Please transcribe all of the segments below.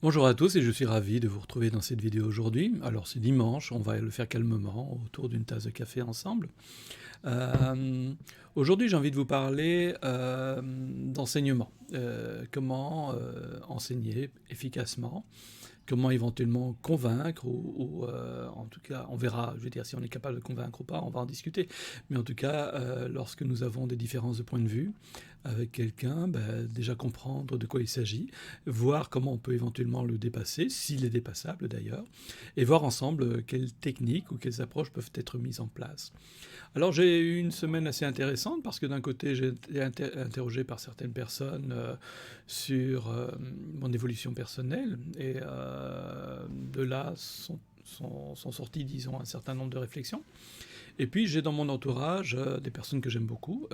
Bonjour à tous et je suis ravi de vous retrouver dans cette vidéo aujourd'hui. Alors c'est dimanche, on va le faire calmement autour d'une tasse de café ensemble. Euh, Aujourd'hui j'ai envie de vous parler d'enseignement. Comment enseigner efficacement, comment éventuellement convaincre ou en tout cas on verra, je veux dire si on est capable de convaincre ou pas, on va en discuter. Mais en tout cas lorsque nous avons des différences de point de vue avec quelqu'un, déjà comprendre de quoi il s'agit, voir comment on peut éventuellement le dépasser, s'il est dépassable d'ailleurs, et voir ensemble quelles techniques ou quelles approches peuvent être mises en place. Alors j'ai eu une semaine assez intéressante parce que d'un côté j'ai été interrogé par certaines personnes sur mon évolution personnelle et de là sont sorties, disons, un certain nombre de réflexions. Et puis j'ai dans mon entourage des personnes que j'aime beaucoup,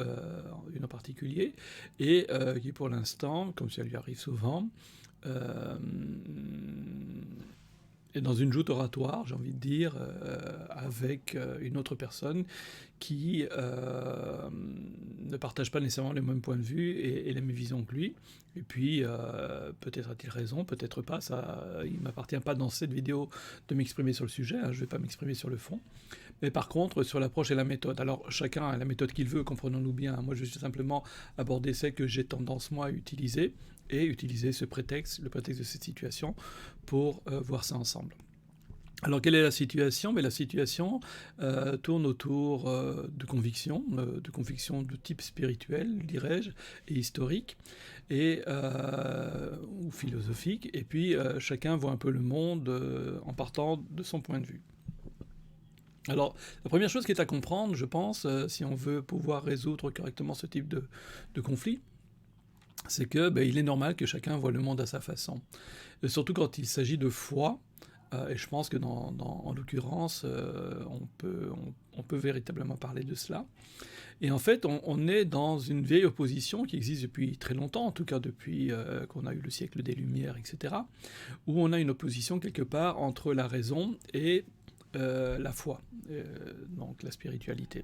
une en particulier, et qui pour l'instant, comme ça lui arrive souvent, euh, est dans une joute oratoire, j'ai envie de dire, avec une autre personne qui ne partage pas nécessairement les mêmes points de vue et les mêmes visions que lui. Et puis, peut-être a-t-il raison, peut-être pas. Ça, il ne m'appartient pas dans cette vidéo de m'exprimer sur le sujet, hein, je ne vais pas m'exprimer sur le fond. Mais par contre, sur l'approche et la méthode. Alors, chacun a la méthode qu'il veut, comprenons-nous bien. Moi, je vais simplement aborder celle que j'ai tendance, moi, à utiliser et utiliser ce prétexte, le prétexte de cette situation, pour voir ça ensemble. Alors quelle est la situation? La situation tourne autour de convictions de type spirituel, dirais-je, et historique, et, ou philosophique, et puis chacun voit un peu le monde en partant de son point de vue. Alors, la première chose qui est à comprendre, je pense, si on veut pouvoir résoudre correctement ce type de conflit, c'est que il est normal que chacun voit le monde à sa façon. Et surtout quand il s'agit de foi, et je pense que en l'occurrence, on peut véritablement parler de cela. Et en fait, on est dans une vieille opposition qui existe depuis très longtemps, en tout cas depuis qu'on a eu le siècle des Lumières, etc., où on a une opposition quelque part entre la raison et la foi, donc la spiritualité.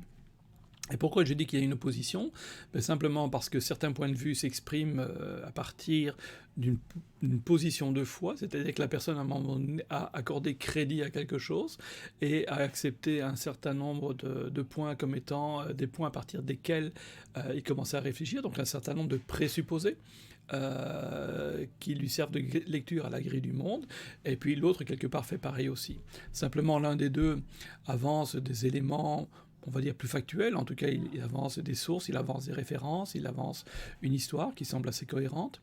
Et pourquoi je dis qu'il y a une opposition? Simplement parce que certains points de vue s'expriment à partir d'une position de foi, c'est-à-dire que la personne à un moment donné a accordé crédit à quelque chose et a accepté un certain nombre de points comme étant des points à partir desquels il commençait à réfléchir, donc un certain nombre de présupposés. Qui lui servent de lecture à la grille du monde, et puis l'autre quelque part fait pareil aussi. Simplement l'un des deux avance des éléments, on va dire plus factuels, en tout cas il avance des sources, il avance des références, il avance une histoire qui semble assez cohérente.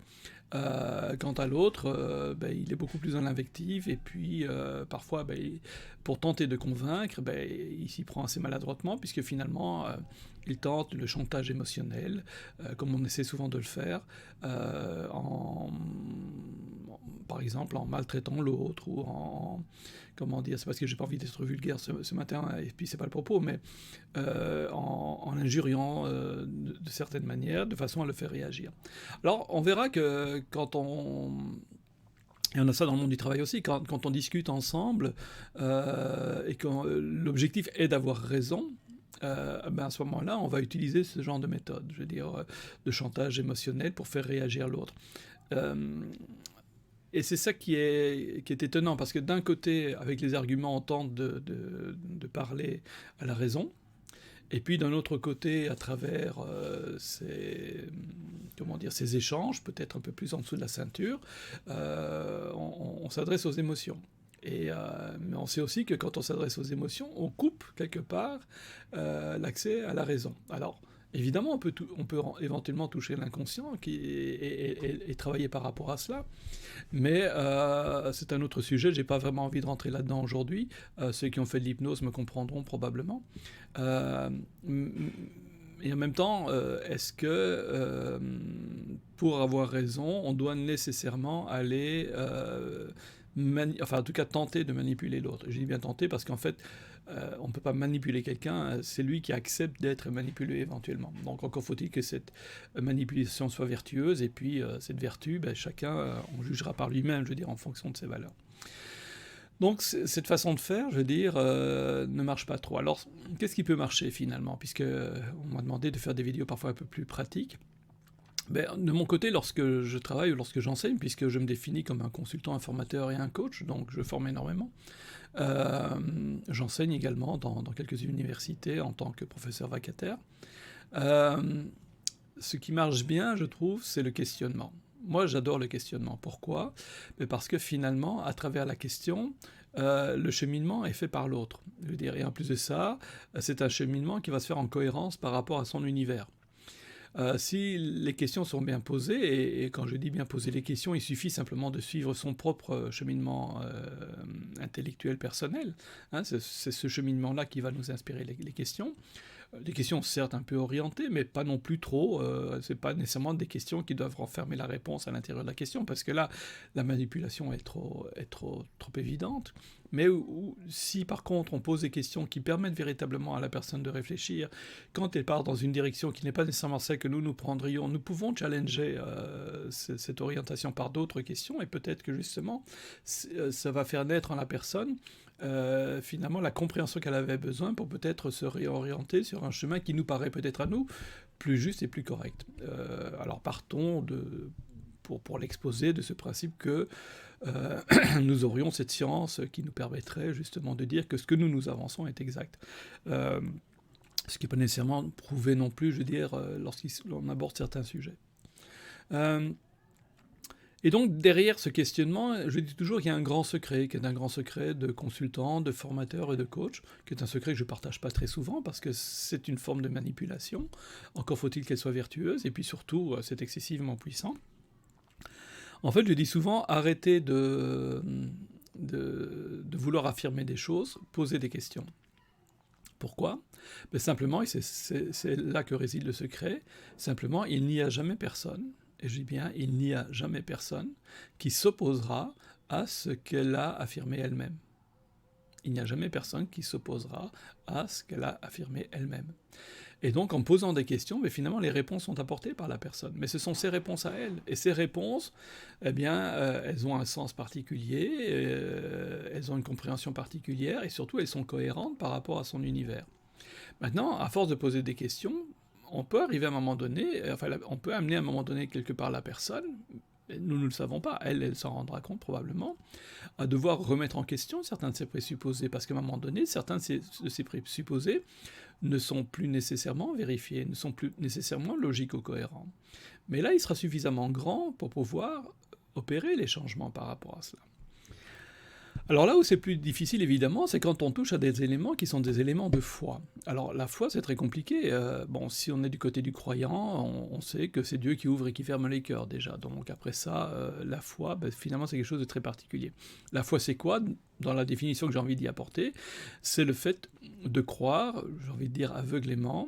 Quant à l'autre, il est beaucoup plus dans l'invective, et puis parfois, pour tenter de convaincre, il s'y prend assez maladroitement, puisque finalement, il tente le chantage émotionnel, comme on essaie souvent de le faire, par exemple en maltraitant l'autre, ou en... Comment dire, c'est parce que j'ai pas envie d'être vulgaire ce matin, et puis c'est pas le propos, mais en injuriant de certaines manières, de façon à le faire réagir. Alors, on verra que quand on... Et on a ça dans le monde du travail aussi, quand on discute ensemble, et que l'objectif est d'avoir raison, à ce moment-là, on va utiliser ce genre de méthode, je veux dire, de chantage émotionnel pour faire réagir l'autre. Et c'est ça qui est étonnant, parce que d'un côté, avec les arguments, on tente de parler à la raison, et puis d'un autre côté, à travers ces échanges, peut-être un peu plus en dessous de la ceinture, on s'adresse aux émotions. Mais on sait aussi que quand on s'adresse aux émotions, on coupe quelque part l'accès à la raison. Alors, évidemment, on peut éventuellement toucher l'inconscient et travailler par rapport à cela, mais c'est un autre sujet, j'ai pas vraiment envie de rentrer là-dedans aujourd'hui. Ceux qui ont fait de l'hypnose me comprendront probablement. Euh, et en même temps, est-ce que pour avoir raison, on doit nécessairement aller, enfin en tout cas tenter de manipuler l'autre? Je dis bien tenter parce qu'en fait, on ne peut pas manipuler quelqu'un, c'est lui qui accepte d'être manipulé éventuellement. Donc encore faut-il que cette manipulation soit vertueuse, et puis cette vertu, chacun en jugera par lui-même, je veux dire, en fonction de ses valeurs. Donc cette façon de faire, je veux dire, ne marche pas trop. Alors, qu'est-ce qui peut marcher finalement? Puisque on m'a demandé de faire des vidéos parfois un peu plus pratiques. De mon côté, lorsque je travaille ou lorsque j'enseigne, puisque je me définis comme un consultant, un formateur et un coach, donc je forme énormément, j'enseigne également dans quelques universités en tant que professeur vacataire. Euh, Ce qui marche bien, je trouve, c'est le questionnement. Moi, j'adore le questionnement. Pourquoi? Parce que finalement, à travers la question, le cheminement est fait par l'autre. Je veux dire, et en plus de ça, c'est un cheminement qui va se faire en cohérence par rapport à son univers. Si les questions sont bien posées, et quand je dis bien poser les questions, il suffit simplement de suivre son propre cheminement intellectuel personnel. Hein, c'est ce cheminement-là qui va nous inspirer les questions. Des questions certes un peu orientées, mais pas non plus trop. C'est pas nécessairement des questions qui doivent renfermer la réponse à l'intérieur de la question, parce que là, la manipulation est trop évidente. Mais si par contre on pose des questions qui permettent véritablement à la personne de réfléchir, quand elle part dans une direction qui n'est pas nécessairement celle que nous prendrions, nous pouvons challenger cette orientation par d'autres questions, et peut-être que justement ça va faire naître en la personne finalement la compréhension qu'elle avait besoin pour peut-être se réorienter sur un chemin qui nous paraît peut-être à nous plus juste et plus correct. Alors partons pour l'exposer de ce principe que nous aurions cette science qui nous permettrait justement de dire que ce que nous avançons est exact. Ce qui n'est pas nécessairement prouvé non plus, je veux dire, lorsqu'on aborde certains sujets. Et donc, derrière ce questionnement, je dis toujours qu'il y a un grand secret, qui est un grand secret de consultant, de formateur et de coach, qui est un secret que je ne partage pas très souvent, parce que c'est une forme de manipulation. Encore faut-il qu'elle soit vertueuse, et puis surtout, c'est excessivement puissant. En fait, je dis souvent, arrêtez de vouloir affirmer des choses, posez des questions. Pourquoi? Simplement, et c'est là que réside le secret, simplement, il n'y a jamais personne, et je dis bien, il n'y a jamais personne qui s'opposera à ce qu'elle a affirmé elle-même. Il n'y a jamais personne qui s'opposera à ce qu'elle a affirmé elle-même. Et donc, en posant des questions, mais finalement, les réponses sont apportées par la personne. Mais ce sont ses réponses à elle. Et ces réponses, eh bien, elles ont un sens particulier, elles ont une compréhension particulière, et surtout, elles sont cohérentes par rapport à son univers. Maintenant, à force de poser des questions, on peut arriver à un moment donné, enfin, on peut amener à un moment donné quelque part la personne, nous ne le savons pas, elle s'en rendra compte probablement, à devoir remettre en question certains de ses présupposés, parce qu'à un moment donné, certains de ces présupposés ne sont plus nécessairement vérifiés, ne sont plus nécessairement logiques ou cohérents. Mais là, il sera suffisamment grand pour pouvoir opérer les changements par rapport à cela. Alors là où c'est plus difficile, évidemment, c'est quand on touche à des éléments qui sont des éléments de foi. Alors la foi, c'est très compliqué. Bon, si on est du côté du croyant, on sait que c'est Dieu qui ouvre et qui ferme les cœurs déjà. Donc après ça, la foi, finalement, c'est quelque chose de très particulier. La foi, c'est quoi? Dans la définition que j'ai envie d'y apporter, c'est le fait de croire, j'ai envie de dire aveuglément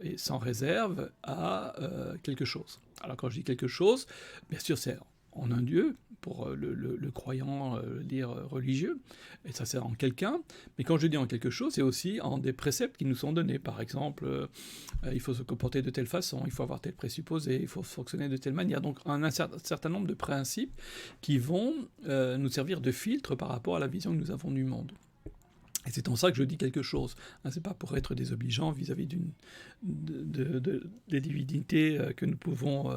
et sans réserve, à quelque chose. Alors quand je dis quelque chose, bien sûr, c'est en un Dieu, pour le croyant dire religieux, et ça c'est en quelqu'un, mais quand je dis en quelque chose, c'est aussi en des préceptes qui nous sont donnés. Par exemple, il faut se comporter de telle façon, il faut avoir tel présupposé, il faut fonctionner de telle manière. Donc un certain nombre de principes qui vont nous servir de filtre par rapport à la vision que nous avons du monde. Et c'est en ça que je dis quelque chose. C'est pas pour être désobligeant vis-à-vis des divinités que nous pouvons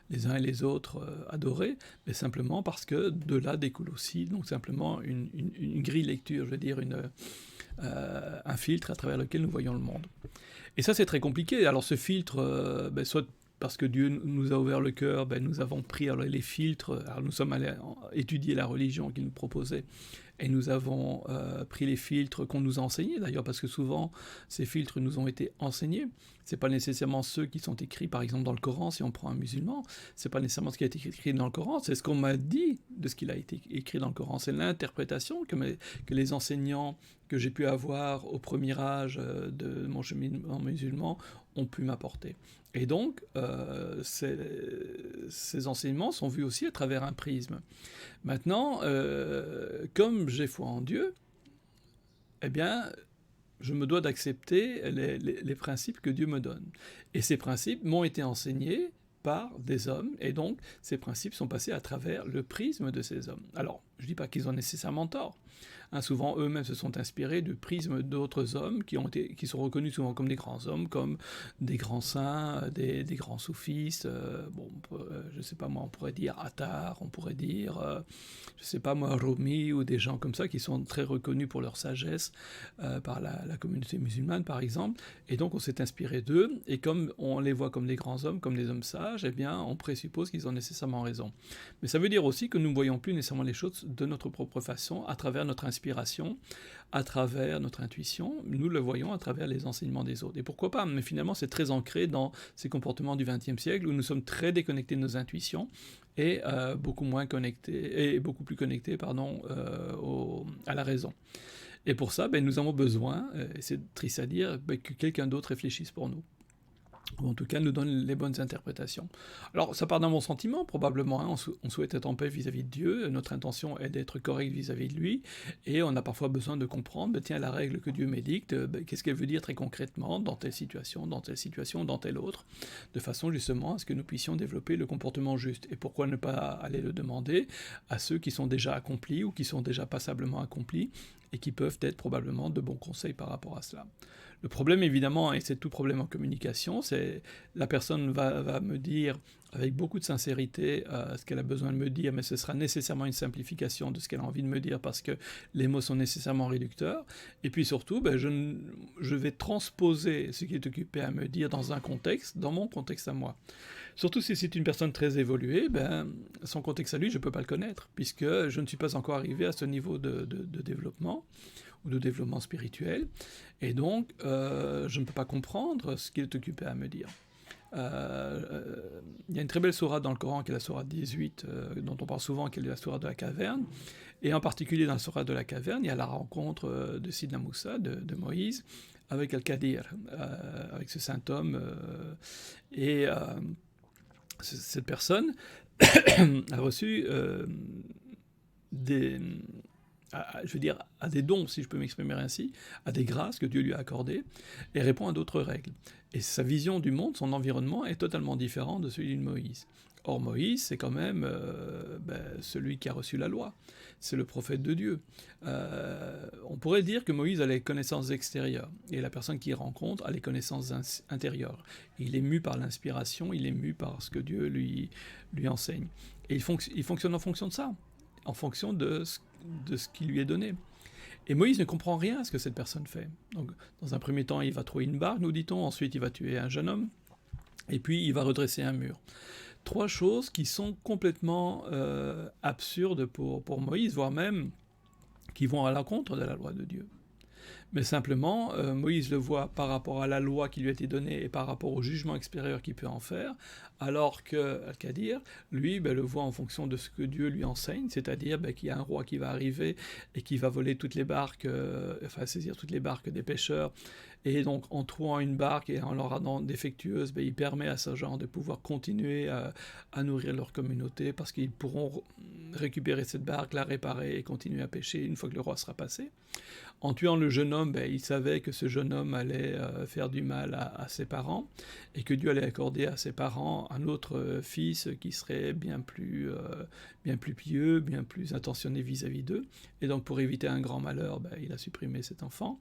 les uns et les autres adorer, mais simplement parce que de là découle aussi donc simplement une grille lecture, je veux dire un filtre à travers lequel nous voyons le monde. Et ça c'est très compliqué. Alors ce filtre, soit parce que Dieu nous a ouvert le cœur, nous avons pris les filtres, alors nous sommes allés étudier la religion qu'il nous proposait, et nous avons pris les filtres qu'on nous a enseignés, d'ailleurs, parce que souvent, ces filtres nous ont été enseignés. Ce n'est pas nécessairement ceux qui sont écrits, par exemple, dans le Coran, si on prend un musulman. Ce n'est pas nécessairement ce qui a été écrit dans le Coran, c'est ce qu'on m'a dit de ce qu'il a été écrit dans le Coran. C'est l'interprétation que les enseignants que j'ai pu avoir au premier âge de mon cheminement musulman ont pu m'apporter. Et donc, ces enseignements sont vus aussi à travers un prisme. Maintenant, comme j'ai foi en Dieu, eh bien, je me dois d'accepter les principes que Dieu me donne. Et ces principes m'ont été enseignés par des hommes, et donc ces principes sont passés à travers le prisme de ces hommes. Alors, je ne dis pas qu'ils ont nécessairement tort, Hein, souvent, eux-mêmes se sont inspirés du prisme d'autres hommes qui sont reconnus souvent comme des grands hommes, comme des grands saints, des grands soufistes. Je ne sais pas moi, on pourrait dire Attar, on pourrait dire, je ne sais pas moi, Rumi, ou des gens comme ça qui sont très reconnus pour leur sagesse par la communauté musulmane, par exemple. Et donc, on s'est inspiré d'eux, et comme on les voit comme des grands hommes, comme des hommes sages, eh bien, on présuppose qu'ils ont nécessairement raison. Mais ça veut dire aussi que nous ne voyons plus nécessairement les choses de notre propre façon, à travers notre inspiration, à travers notre intuition, nous le voyons à travers les enseignements des autres. Et pourquoi pas? Mais finalement, c'est très ancré dans ces comportements du XXe siècle, où nous sommes très déconnectés de nos intuitions, et beaucoup plus connectés à la raison. Et pour ça, nous avons besoin, et c'est triste à dire, que quelqu'un d'autre réfléchisse pour nous. Ou en tout cas nous donne les bonnes interprétations. Alors ça part d'un bon sentiment probablement, hein. On souhaite être en paix vis-à-vis de Dieu, notre intention est d'être correct vis-à-vis de lui, et on a parfois besoin de comprendre, tiens, la règle que Dieu m'édicte, qu'est-ce qu'elle veut dire très concrètement dans telle situation, dans telle autre, de façon justement à ce que nous puissions développer le comportement juste. Et pourquoi ne pas aller le demander à ceux qui sont déjà accomplis ou qui sont déjà passablement accomplis, et qui peuvent être probablement de bons conseils par rapport à cela. Le problème, évidemment, et c'est tout problème en communication, c'est la personne va me dire avec beaucoup de sincérité ce qu'elle a besoin de me dire, mais ce sera nécessairement une simplification de ce qu'elle a envie de me dire parce que les mots sont nécessairement réducteurs. Et puis surtout, je vais transposer ce qui est occupé à me dire dans un contexte, dans mon contexte à moi. Surtout si c'est une personne très évoluée, son contexte à lui, je ne peux pas le connaître, puisque je ne suis pas encore arrivé à ce niveau de développement, ou de développement spirituel, et donc je ne peux pas comprendre ce qu'il est occupé à me dire. Il y a une très belle sourate dans le Coran, qui est la sourate 18, dont on parle souvent, qui est la sourate de la caverne, et en particulier dans la sourate de la caverne, il y a la rencontre de Sidna Moussa, de Moïse, avec Al-Qadir, avec ce saint homme, et cette personne a reçu à des dons, si je peux m'exprimer ainsi, à des grâces que Dieu lui a accordées, et répond à d'autres règles. Et sa vision du monde, son environnement, est totalement différent de celui de Moïse. Or, Moïse, c'est quand même celui qui a reçu la loi. C'est le prophète de Dieu. On pourrait dire que Moïse a les connaissances extérieures, et la personne qu'il rencontre a les connaissances intérieures. Il est mu par l'inspiration, il est mu par ce que Dieu lui enseigne. Et il fonctionne en fonction de ça, en fonction de ce qui lui est donné. Et Moïse ne comprend rien à ce que cette personne fait. Donc, dans un premier temps, il va trouver une barque, nous dit-on, ensuite il va tuer un jeune homme, et puis il va redresser un mur. 3 choses qui sont complètement absurdes pour Moïse, voire même qui vont à l'encontre de la loi de Dieu. Mais simplement, Moïse le voit par rapport à la loi qui lui a été donnée et par rapport au jugement extérieur qu'il peut en faire, alors que Al-Qadir, lui, le voit en fonction de ce que Dieu lui enseigne, c'est-à-dire qu'il y a un roi qui va arriver et qui va voler toutes les barques, saisir toutes les barques des pêcheurs, et donc en trouvant une barque et en la rendant défectueuse, il permet à ce genre de pouvoir continuer à nourrir leur communauté, parce qu'ils pourront récupérer cette barque, la réparer et continuer à pêcher une fois que le roi sera passé. En tuant le jeune homme, il savait que ce jeune homme allait faire du mal à ses parents, et que Dieu allait accorder à ses parents un autre fils qui serait bien plus pieux, bien plus intentionné vis-à-vis d'eux. Et donc pour éviter un grand malheur, il a supprimé cet enfant.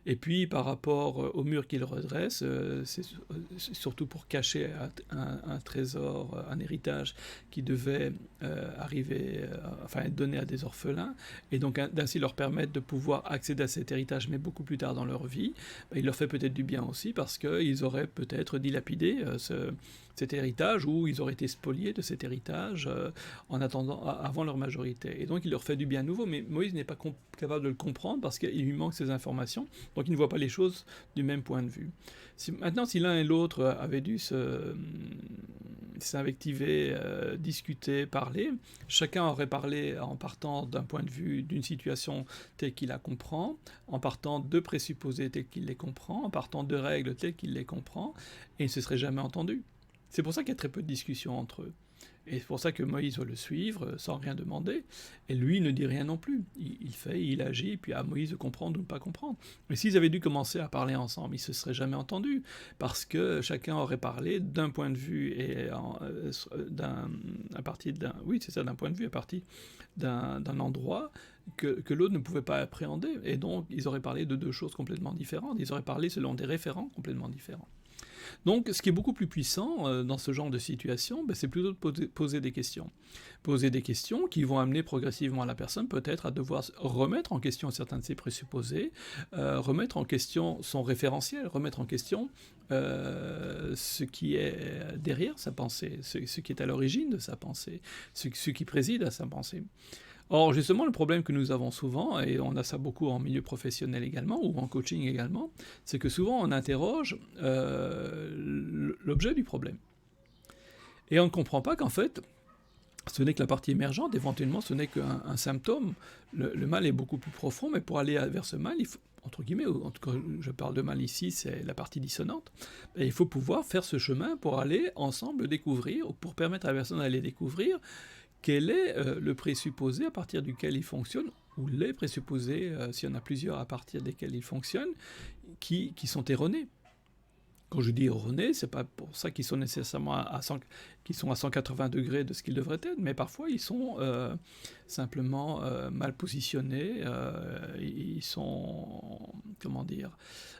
Et puis par rapport au mur qu'il redresse, c'est surtout pour cacher un trésor, un héritage qui devait être donné à des orphelins, et donc d'ainsi leur permettre de pouvoir accéder à cet héritage, mais beaucoup plus tard dans leur vie. Il leur fait peut-être du bien aussi, parce qu'ils auraient peut-être dilapidé cet héritage, ou ils auraient été spoliés de cet héritage avant leur majorité. Et donc il leur fait du bien nouveau, mais Moïse n'est pas capable de le comprendre parce qu'il lui manque ces informations, donc il ne voit pas les choses du même point de vue. Maintenant, si l'un et l'autre avaient dû s'invectiver, discuter, parler, chacun aurait parlé en partant d'un point de vue, d'une situation telle qu'il la comprend, en partant de présupposés tels qu'il les comprend, en partant de règles telles qu'il les comprend, et ils ne se seraient jamais entendus. C'est pour ça qu'il y a très peu de discussions entre eux. Et c'est pour ça que Moïse doit le suivre sans rien demander, et lui ne dit rien non plus. Il fait, il agit, et puis à Moïse de comprendre ou de ne pas comprendre. Mais s'ils avaient dû commencer à parler ensemble, ils ne se seraient jamais entendus, parce que chacun aurait parlé d'un point de vue, et à partir d'un... Oui, c'est ça, d'un point de vue, à partir d'un endroit que l'autre ne pouvait pas appréhender. Et donc, ils auraient parlé de deux choses complètement différentes. Ils auraient parlé selon des référents complètement différents. Donc, ce qui est beaucoup plus puissant dans ce genre de situation, c'est plutôt de poser des questions. Poser des questions qui vont amener progressivement la personne peut-être à devoir remettre en question certains de ses présupposés, remettre en question son référentiel, remettre en question ce qui est derrière sa pensée, ce qui est à l'origine de sa pensée, ce qui préside à sa pensée. Or, justement, le problème que nous avons souvent, et on a ça beaucoup en milieu professionnel également, ou en coaching également, c'est que souvent on interroge l'objet du problème. Et on ne comprend pas qu'en fait, ce n'est que la partie émergente, éventuellement ce n'est qu'un symptôme. Le mal est beaucoup plus profond, mais pour aller vers ce mal, il faut, entre guillemets, en tout cas je parle de mal ici, c'est la partie dissonante, et il faut pouvoir faire ce chemin pour aller ensemble découvrir, ou pour permettre à la personne d'aller découvrir quel est le présupposé à partir duquel il fonctionne, ou les présupposés, s'il y en a plusieurs à partir desquels il fonctionne, qui sont erronés. Quand je dis erronés, c'est pas pour ça qu'ils sont nécessairement à 180 degrés de ce qu'ils devraient être, mais parfois ils sont simplement mal positionnés, ils sont, comment dire,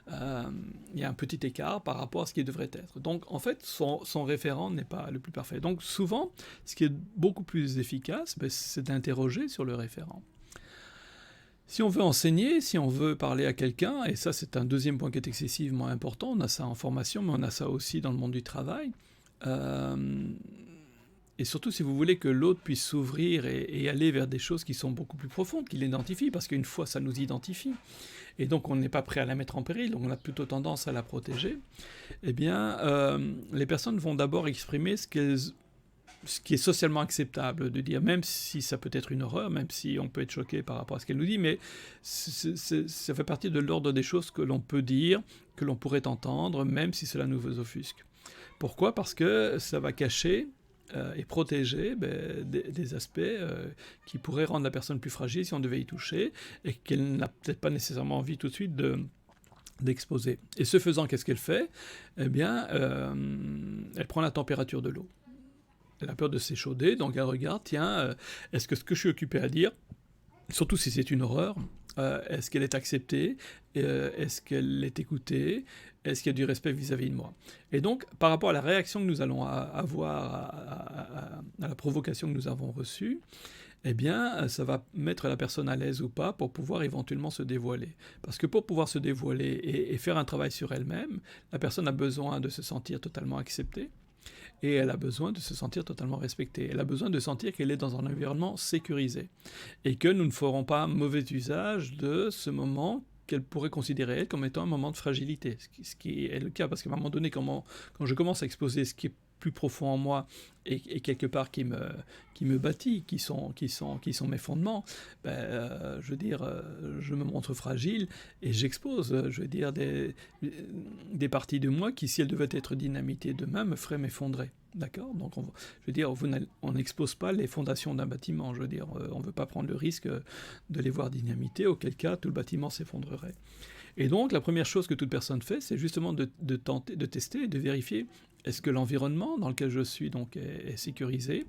il y a un petit écart par rapport à ce qu'ils devraient être. Donc en fait, son référent n'est pas le plus parfait. Donc souvent, ce qui est beaucoup plus efficace, c'est d'interroger sur le référent. Si on veut enseigner, si on veut parler à quelqu'un, et ça c'est un deuxième point qui est excessivement important, on a ça en formation, mais on a ça aussi dans le monde du travail, et surtout si vous voulez que l'autre puisse s'ouvrir et aller vers des choses qui sont beaucoup plus profondes, qu'il identifie, parce qu'une fois ça nous identifie, et donc on n'est pas prêt à la mettre en péril, donc on a plutôt tendance à la protéger, eh bien les personnes vont d'abord exprimer ce qui est socialement acceptable de dire, même si ça peut être une horreur, même si on peut être choqué par rapport à ce qu'elle nous dit, mais ça fait partie de l'ordre des choses que l'on peut dire, que l'on pourrait entendre, même si cela nous offusque. Pourquoi ? Parce que ça va cacher et protéger des aspects qui pourraient rendre la personne plus fragile si on devait y toucher, et qu'elle n'a peut-être pas nécessairement envie tout de suite d'exposer. Et ce faisant, qu'est-ce qu'elle fait ? Eh bien, elle prend la température de l'eau. Elle a peur de s'échauder, donc elle regarde, tiens, est-ce que ce que je suis occupé à dire, surtout si c'est une horreur, est-ce qu'elle est acceptée, est-ce qu'elle est écoutée, est-ce qu'il y a du respect vis-à-vis de moi ? Et donc, par rapport à la réaction que nous allons avoir à la provocation que nous avons reçue, eh bien, ça va mettre la personne à l'aise ou pas pour pouvoir éventuellement se dévoiler. Parce que pour pouvoir se dévoiler et faire un travail sur elle-même, la personne a besoin de se sentir totalement acceptée, et elle a besoin de se sentir totalement respectée. Elle a besoin de sentir qu'elle est dans un environnement sécurisé, et que nous ne ferons pas mauvais usage de ce moment qu'elle pourrait considérer elle comme étant un moment de fragilité, ce qui est le cas, parce qu'à un moment donné, quand je commence à exposer ce qui est plus profond en moi et quelque part qui me bâtit, qui sont mes fondements, je veux dire, je me montre fragile et j'expose, je veux dire, des parties de moi qui, si elles devaient être dynamitées demain, me feraient m'effondrer. D'accord ? Donc, je veux dire, on n'expose pas les fondations d'un bâtiment. Je veux dire, on ne veut pas prendre le risque de les voir dynamitées, auquel cas tout le bâtiment s'effondrerait. Et donc, la première chose que toute personne fait, c'est justement de tenter, de tester et de vérifier, est-ce que l'environnement dans lequel je suis donc est sécurisé ?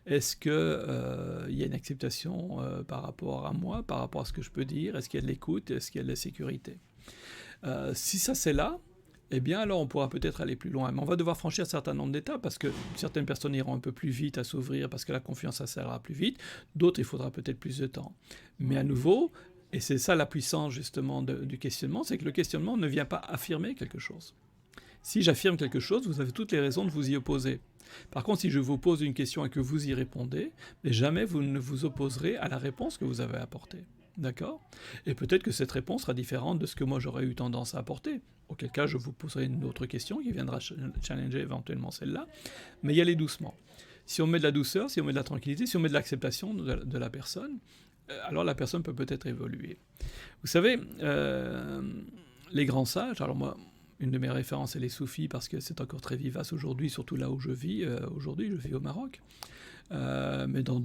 Est-ce qu'il y a une acceptation par rapport à moi, par rapport à ce que je peux dire ? Est-ce qu'il y a de l'écoute ? Est-ce qu'il y a de la sécurité ? Si ça c'est là, eh bien alors on pourra peut-être aller plus loin. Mais on va devoir franchir un certain nombre d'étapes, parce que certaines personnes iront un peu plus vite à s'ouvrir, parce que la confiance s'acquérera plus vite. D'autres, il faudra peut-être plus de temps. Mais à nouveau, et c'est ça la puissance justement du questionnement, c'est que le questionnement ne vient pas affirmer quelque chose. Si j'affirme quelque chose, vous avez toutes les raisons de vous y opposer. Par contre, si je vous pose une question et que vous y répondez, mais jamais vous ne vous opposerez à la réponse que vous avez apportée. D'accord ? Et peut-être que cette réponse sera différente de ce que moi j'aurais eu tendance à apporter. Auquel cas, je vous poserai une autre question qui viendra challenger éventuellement celle-là. Mais y aller doucement. Si on met de la douceur, si on met de la tranquillité, si on met de l'acceptation de la personne, alors la personne peut peut-être évoluer. Vous savez, les grands sages, alors moi, Une de mes références, c'est les soufis, parce que c'est encore très vivace aujourd'hui, surtout là où je vis. Aujourd'hui, je vis au Maroc. Mais sous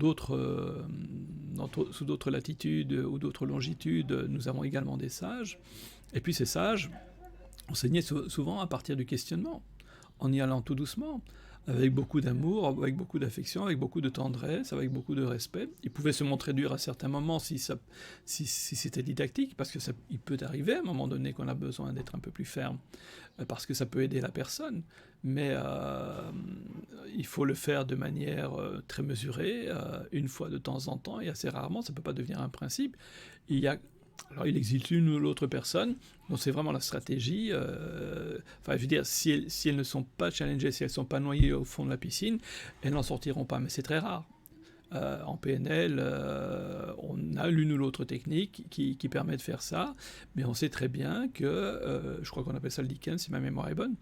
d'autres latitudes ou d'autres longitudes, nous avons également des sages. Et puis ces sages enseignaient souvent à partir du questionnement, en y allant tout doucement, avec beaucoup d'amour, avec beaucoup d'affection, avec beaucoup de tendresse, avec beaucoup de respect. Il pouvait se montrer dur à certains moments si c'était didactique, parce il peut arriver à un moment donné qu'on a besoin d'être un peu plus ferme, parce que ça peut aider la personne. Mais il faut le faire de manière très mesurée, une fois de temps en temps, et assez rarement, ça ne peut pas devenir un principe. Alors il existe une ou l'autre personne dont c'est vraiment la stratégie. Je veux dire, si elles ne sont pas challengées, si elles ne sont pas noyées au fond de la piscine, elles n'en sortiront pas, mais c'est très rare. En PNL, on a l'une ou l'autre technique qui permet de faire ça, mais on sait très bien que, je crois qu'on appelle ça le lichen, si ma mémoire est bonne,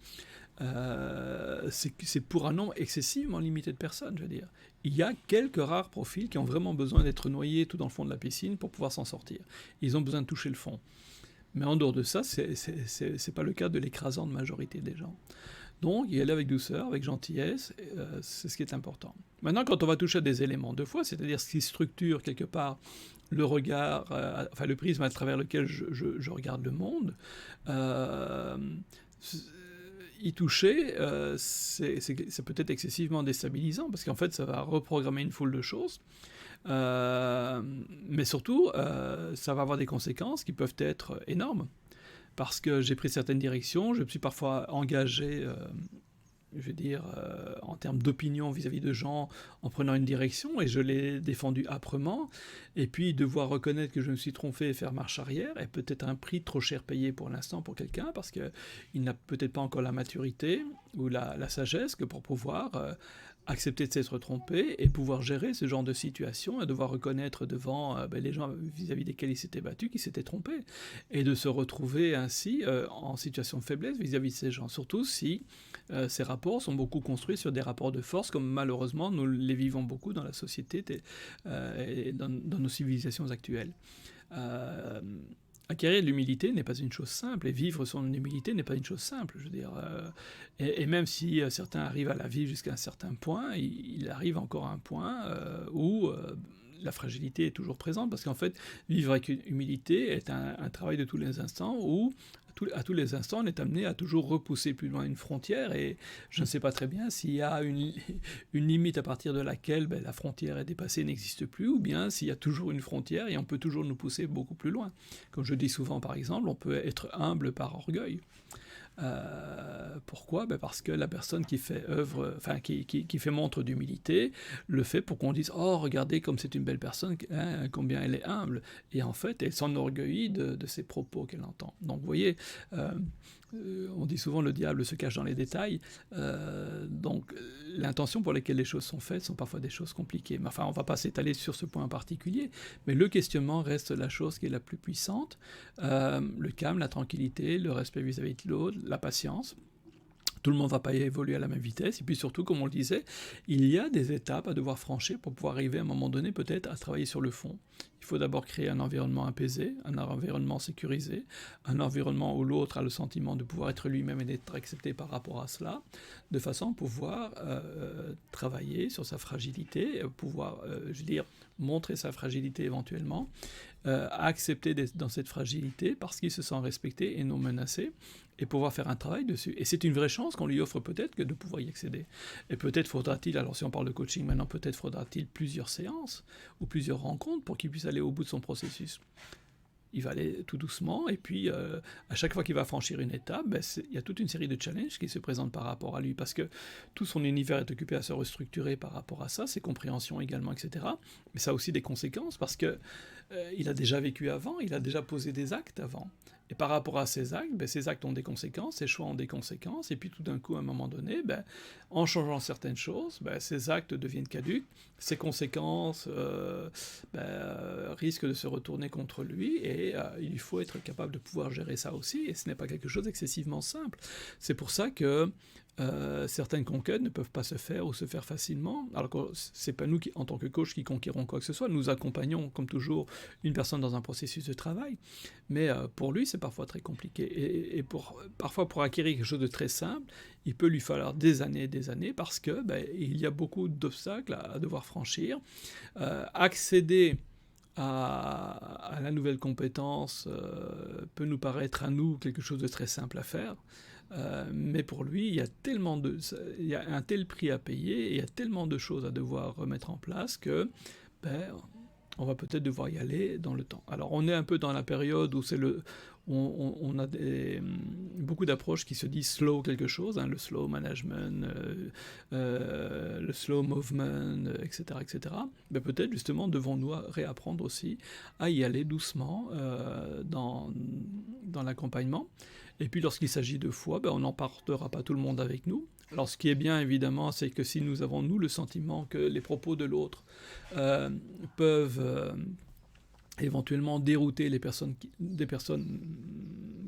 c'est pour un nombre excessivement limité de personnes, je veux dire. Il y a quelques rares profils qui ont vraiment besoin d'être noyés tout dans le fond de la piscine pour pouvoir s'en sortir. Ils ont besoin de toucher le fond. Mais en dehors de ça, c'est pas le cas de l'écrasante majorité des gens. Donc, y aller avec douceur, avec gentillesse, c'est ce qui est important. Maintenant, quand on va toucher à des éléments de foi, c'est-à-dire ce qui structure quelque part le regard, le prisme à travers lequel je regarde le monde, y toucher, ça peut être excessivement déstabilisant, parce qu'en fait, ça va reprogrammer une foule de choses. Mais surtout, ça va avoir des conséquences qui peuvent être énormes. Parce que j'ai pris certaines directions, je me suis parfois engagé, en termes d'opinion vis-à-vis de gens en prenant une direction, et je l'ai défendue âprement, et puis devoir reconnaître que je me suis trompé et faire marche arrière est peut-être un prix trop cher payé pour l'instant pour quelqu'un, parce qu'il n'a peut-être pas encore la maturité ou la sagesse que pour pouvoir accepter de s'être trompé et pouvoir gérer ce genre de situation, et devoir reconnaître devant les gens vis-à-vis desquels il s'était battu qu'ils s'étaient trompés, et de se retrouver ainsi en situation de faiblesse vis-à-vis de ces gens, surtout si ces rapports sont beaucoup construits sur des rapports de force, comme malheureusement nous les vivons beaucoup dans la société et dans nos civilisations actuelles. Acquérir de l'humilité n'est pas une chose simple, et vivre son humilité n'est pas une chose simple, je veux dire. Et même si certains arrivent à la vivre jusqu'à un certain point, il arrive encore à un point où la fragilité est toujours présente, parce qu'en fait, vivre avec une humilité est un travail de tous les instants, où à tous les instants, on est amené à toujours repousser plus loin une frontière, et je ne sais pas très bien s'il y a une limite à partir de laquelle la frontière est dépassée, n'existe plus, ou bien s'il y a toujours une frontière et on peut toujours nous pousser beaucoup plus loin. Comme je dis souvent, par exemple, on peut être humble par orgueil. Pourquoi ? Parce que la personne qui fait qui fait montre d'humilité le fait pour qu'on dise « Oh, regardez comme c'est une belle personne, hein, combien elle est humble ». Et en fait, elle s'enorgueillit de ses propos qu'elle entend. Donc vous voyez, on dit souvent le diable se cache dans les détails. Donc l'intention pour laquelle les choses sont faites sont parfois des choses compliquées. Mais enfin, on ne va pas s'étaler sur ce point en particulier, mais le questionnement reste la chose qui est la plus puissante. Le calme, la tranquillité, le respect vis-à-vis de l'autre, la patience. Tout le monde ne va pas évoluer à la même vitesse, et puis surtout, comme on le disait, il y a des étapes à devoir franchir pour pouvoir arriver à un moment donné peut-être à travailler sur le fond. Il faut d'abord créer un environnement apaisé, un environnement sécurisé, un environnement où l'autre a le sentiment de pouvoir être lui-même et d'être accepté par rapport à cela, de façon à pouvoir travailler sur sa fragilité, pouvoir, montrer sa fragilité éventuellement, accepter d'être dans cette fragilité parce qu'il se sent respecté et non menacé, et pouvoir faire un travail dessus. Et c'est une vraie chance qu'on lui offre peut-être que de pouvoir y accéder. Et peut-être faudra-t-il, alors si on parle de coaching maintenant, peut-être faudra-t-il plusieurs séances ou plusieurs rencontres pour qu'il puisse aller au bout de son processus. Il va aller tout doucement, et puis à chaque fois qu'il va franchir une étape, il y a toute une série de challenges qui se présentent par rapport à lui, parce que tout son univers est occupé à se restructurer par rapport à ça, ses compréhensions également, etc. Mais ça a aussi des conséquences, parce que il a déjà vécu avant, il a déjà posé des actes avant. Et par rapport à ces actes ont des conséquences, ces choix ont des conséquences, et puis tout d'un coup, à un moment donné, en changeant certaines choses, ces actes deviennent caducs, ces conséquences risquent de se retourner contre lui, et il faut être capable de pouvoir gérer ça aussi, et ce n'est pas quelque chose d'excessivement simple. C'est pour ça que Certaines conquêtes ne peuvent pas se faire ou se faire facilement, alors que c'est pas nous, en tant que coach, qui conquérons quoi que ce soit. Nous accompagnons, comme toujours, une personne dans un processus de travail, mais pour lui, c'est parfois très compliqué. Et parfois, pour acquérir quelque chose de très simple, il peut lui falloir des années, parce que il y a beaucoup d'obstacles à devoir franchir. Accéder à la nouvelle compétence peut nous paraître à nous quelque chose de très simple à faire. Mais pour lui, il y a un tel prix à payer, et il y a tellement de choses à devoir remettre en place que on va peut-être devoir y aller dans le temps. Alors on est un peu dans la période où on a beaucoup d'approches qui se disent slow quelque chose, hein, le slow management, le slow movement, etc. etc. Mais peut-être justement devons-nous réapprendre aussi à y aller doucement dans l'accompagnement. Et puis lorsqu'il s'agit de foi, on n'emportera pas tout le monde avec nous. Alors ce qui est bien évidemment, c'est que si nous avons nous le sentiment que les propos de l'autre peuvent éventuellement dérouter des personnes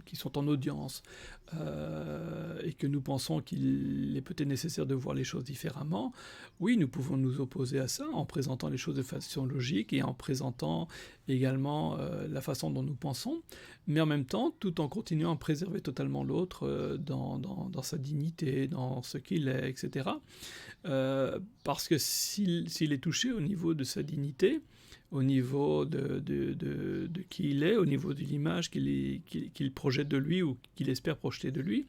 qui sont en audience, et que nous pensons qu'il est peut-être nécessaire de voir les choses différemment, oui, nous pouvons nous opposer à ça en présentant les choses de façon logique et en présentant également la façon dont nous pensons, mais en même temps, tout en continuant à préserver totalement l'autre dans sa dignité, dans ce qu'il est, etc. Parce que s'il est touché au niveau de sa dignité, au niveau de qui il est, au niveau de l'image qu'il projette de lui ou qu'il espère projeter de lui,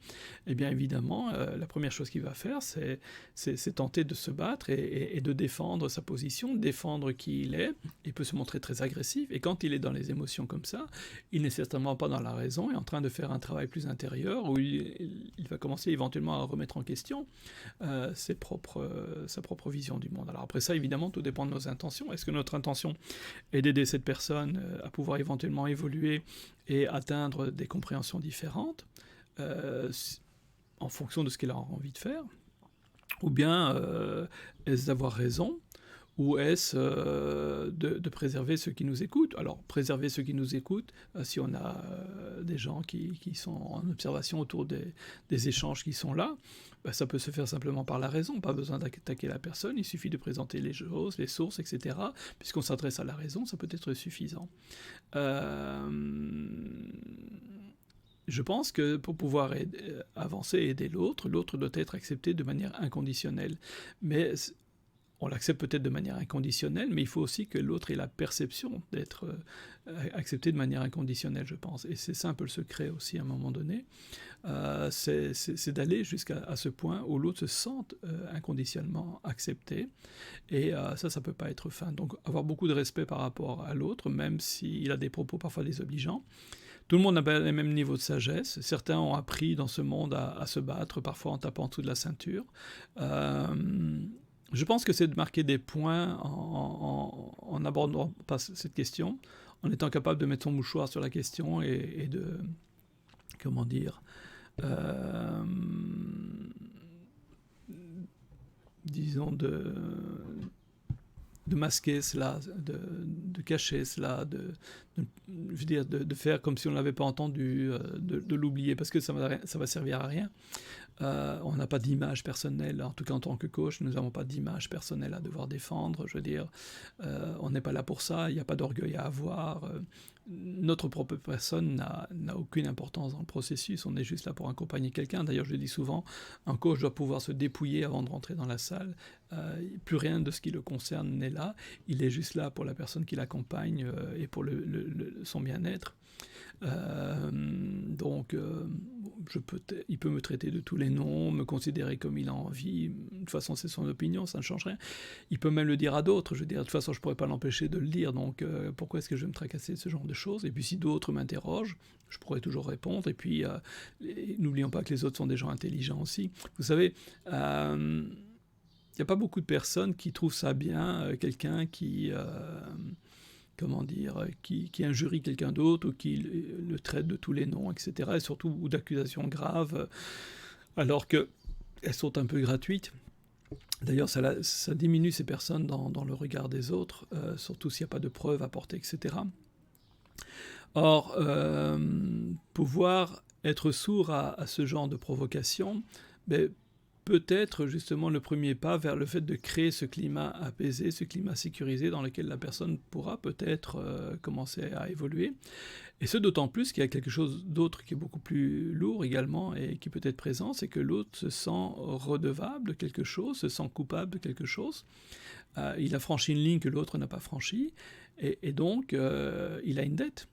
eh bien évidemment, la première chose qu'il va faire, c'est tenter de se battre et de défendre sa position, défendre qui il est. Il peut se montrer très agressif, et quand il est dans les émotions comme ça, il n'est certainement pas dans la raison et en train de faire un travail plus intérieur où il va commencer éventuellement à remettre en question sa propre vision du monde. Alors après ça, évidemment, tout dépend de nos intentions. Est-ce que notre intention est d'aider cette personne à pouvoir éventuellement évoluer et atteindre des compréhensions différentes en fonction de ce qu'elle a envie de faire, ou bien est-ce d'avoir raison, ou est-ce de préserver ceux qui nous écoutent? Alors, préserver ceux qui nous écoutent, si on a des gens qui sont en observation autour des échanges qui sont là, ça peut se faire simplement par la raison, pas besoin d'attaquer la personne, il suffit de présenter les choses, les sources, etc. Puisqu'on s'adresse à la raison, ça peut être suffisant. Je pense que pour pouvoir avancer et aider l'autre doit être accepté de manière inconditionnelle. Mais on l'accepte peut-être de manière inconditionnelle, mais il faut aussi que l'autre ait la perception d'être accepté de manière inconditionnelle, je pense. Et c'est ça un peu le secret aussi à un moment donné. C'est d'aller jusqu'à ce point où l'autre se sente inconditionnellement accepté. Et ça peut pas être fin. Donc avoir beaucoup de respect par rapport à l'autre, même s'il a des propos parfois désobligeants. Tout le monde n'a pas le même niveau de sagesse. Certains ont appris dans ce monde à se battre, parfois en tapant en dessous de la ceinture. Je pense que c'est de marquer des points en abordant pas cette question, en étant capable de mettre son mouchoir sur la question et de, comment dire, disons de masquer cela, de cacher cela, je veux dire, de faire comme si on ne l'avait pas entendu, de l'oublier, parce que ça va servir à rien. On n'a pas d'image personnelle, en tout cas en tant que coach, nous n'avons pas d'image personnelle à devoir défendre, je veux dire, on n'est pas là pour ça, il n'y a pas d'orgueil à avoir, notre propre personne n'a aucune importance dans le processus, on est juste là pour accompagner quelqu'un. D'ailleurs, je le dis souvent, un coach doit pouvoir se dépouiller avant de rentrer dans la salle, plus rien de ce qui le concerne n'est là, il est juste là pour la personne qui l'accompagne et pour son bien-être. Donc il peut me traiter de tous les noms, me considérer comme il a envie, de toute façon c'est son opinion, ça ne change rien. Il peut même le dire à d'autres, je veux dire, de toute façon je ne pourrais pas l'empêcher de le dire, donc pourquoi est-ce que je vais me tracasser de ce genre de choses? Et puis si d'autres m'interrogent, je pourrais toujours répondre, et puis n'oublions pas que les autres sont des gens intelligents aussi. Vous savez, il n'y a pas beaucoup de personnes qui trouvent ça bien, quelqu'un qui injurie quelqu'un d'autre ou qui le traite de tous les noms, etc. Et surtout ou d'accusations graves, alors qu'elles sont un peu gratuites. D'ailleurs, ça diminue ces personnes dans le regard des autres, surtout s'il n'y a pas de preuves apportées, etc. Or, pouvoir être sourd à ce genre de provocation, peut être justement le premier pas vers le fait de créer ce climat apaisé, ce climat sécurisé dans lequel la personne pourra peut-être commencer à évoluer. Et ce d'autant plus qu'il y a quelque chose d'autre qui est beaucoup plus lourd également et qui peut être présent, c'est que l'autre se sent redevable de quelque chose, se sent coupable de quelque chose. Il a franchi une ligne que l'autre n'a pas franchie, et donc il a une dette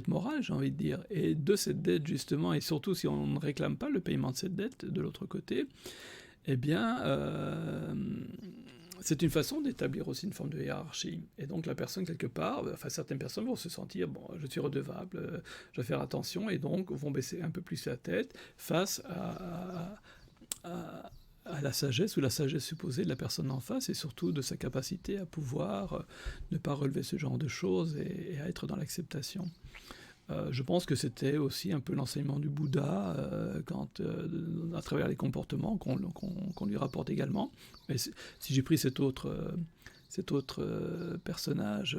morale, j'ai envie de dire. Et de cette dette, justement, et surtout si on ne réclame pas le paiement de cette dette de l'autre côté, eh bien, c'est une façon d'établir aussi une forme de hiérarchie. Et donc la personne, quelque part, enfin certaines personnes vont se sentir, bon, je suis redevable, je vais faire attention, et donc vont baisser un peu plus la tête face à la sagesse ou la sagesse supposée de la personne en face, et surtout de sa capacité à pouvoir ne pas relever ce genre de choses et à être dans l'acceptation. Je pense que c'était aussi un peu l'enseignement du Bouddha à travers les comportements qu'on lui rapporte également. Mais si j'ai pris cet autre personnage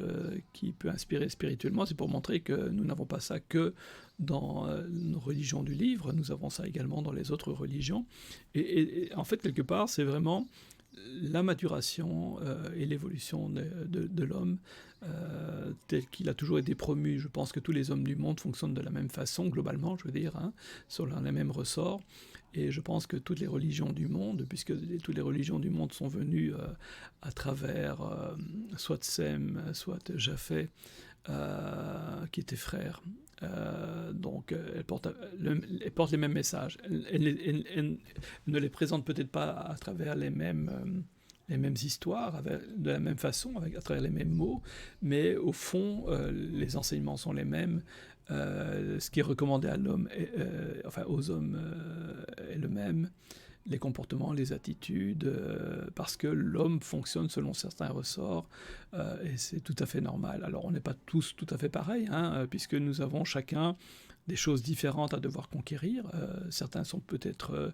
qui peut inspirer spirituellement, c'est pour montrer que nous n'avons pas ça que dans nos religions du livre, nous avons ça également dans les autres religions. Et en fait, quelque part, c'est vraiment la maturation et l'évolution de l'homme tel qu'il a toujours été promu. Je pense que tous les hommes du monde fonctionnent de la même façon, globalement, je veux dire, sur les mêmes ressorts. Et je pense que toutes les religions du monde, puisque toutes les religions du monde sont venues à travers soit Sem, soit Japheth, qui étaient frères. Donc elles portent les mêmes messages. Elles ne les présentent peut-être pas à travers les mêmes histoires, de la même façon, à travers les mêmes mots, mais au fond, les enseignements sont les mêmes. Ce qui est recommandé à l'homme, aux hommes, est le même. Les comportements, les attitudes, parce que l'homme fonctionne selon certains ressorts, et c'est tout à fait normal. Alors on n'est pas tous tout à fait pareils, puisque nous avons chacun des choses différentes à devoir conquérir. Certains sont peut-être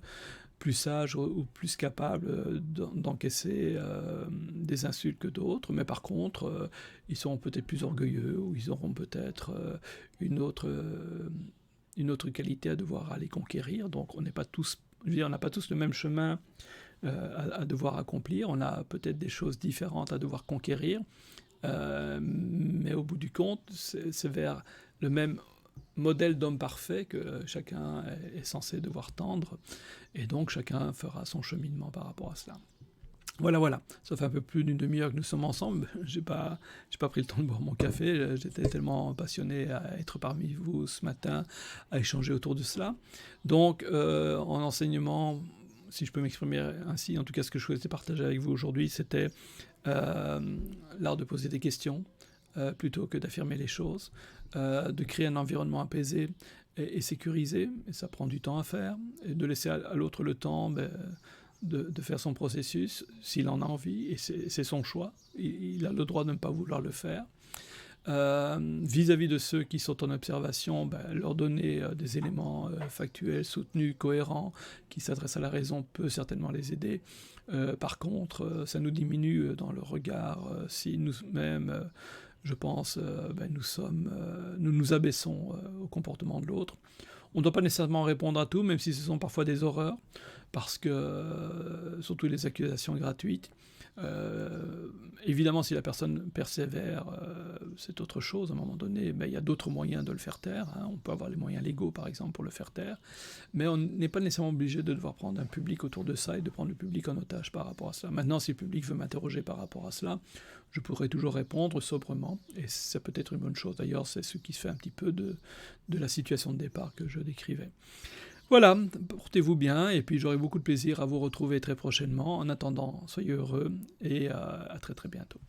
plus sages ou plus capables d'encaisser des insultes que d'autres, mais par contre, ils seront peut-être plus orgueilleux, ou ils auront peut-être une autre qualité à devoir aller conquérir. Donc on n'est pas tous, je veux dire, on n'a pas tous le même chemin à devoir accomplir, on a peut-être des choses différentes à devoir conquérir, mais au bout du compte, c'est vers le même modèle d'homme parfait que chacun est censé devoir tendre, et donc chacun fera son cheminement par rapport à cela. Voilà. Ça fait un peu plus d'une demi-heure que nous sommes ensemble. J'ai pas pris le temps de boire mon café. J'étais tellement passionné à être parmi vous ce matin, à échanger autour de cela. Donc, en enseignement, si je peux m'exprimer ainsi, en tout cas, ce que je souhaitais partager avec vous aujourd'hui, c'était l'art de poser des questions plutôt que d'affirmer les choses, de créer un environnement apaisé et sécurisé. Et ça prend du temps à faire, et de laisser à l'autre le temps. De faire son processus, s'il en a envie, et c'est son choix. Il a le droit de ne pas vouloir le faire. Vis-à-vis de ceux qui sont en observation, leur donner des éléments factuels, soutenus, cohérents, qui s'adressent à la raison, peut certainement les aider. Par contre, ça nous diminue dans le regard si nous-mêmes, je pense, nous nous abaissons au comportement de l'autre. On ne doit pas nécessairement répondre à tout, même si ce sont parfois des horreurs, parce que, surtout les accusations gratuites, évidemment, si la personne persévère, c'est autre chose. À un moment donné, il y a d'autres moyens de le faire taire. On peut avoir les moyens légaux, par exemple, pour le faire taire. Mais on n'est pas nécessairement obligé de devoir prendre un public autour de ça et de prendre le public en otage par rapport à cela. Maintenant, si le public veut m'interroger par rapport à cela, je pourrais toujours répondre sobrement. Et ça peut être une bonne chose. D'ailleurs, c'est ce qui se fait un petit peu de la situation de départ que je décrivais. Voilà, portez-vous bien, et puis j'aurai beaucoup de plaisir à vous retrouver très prochainement. En attendant, soyez heureux, et à très très bientôt.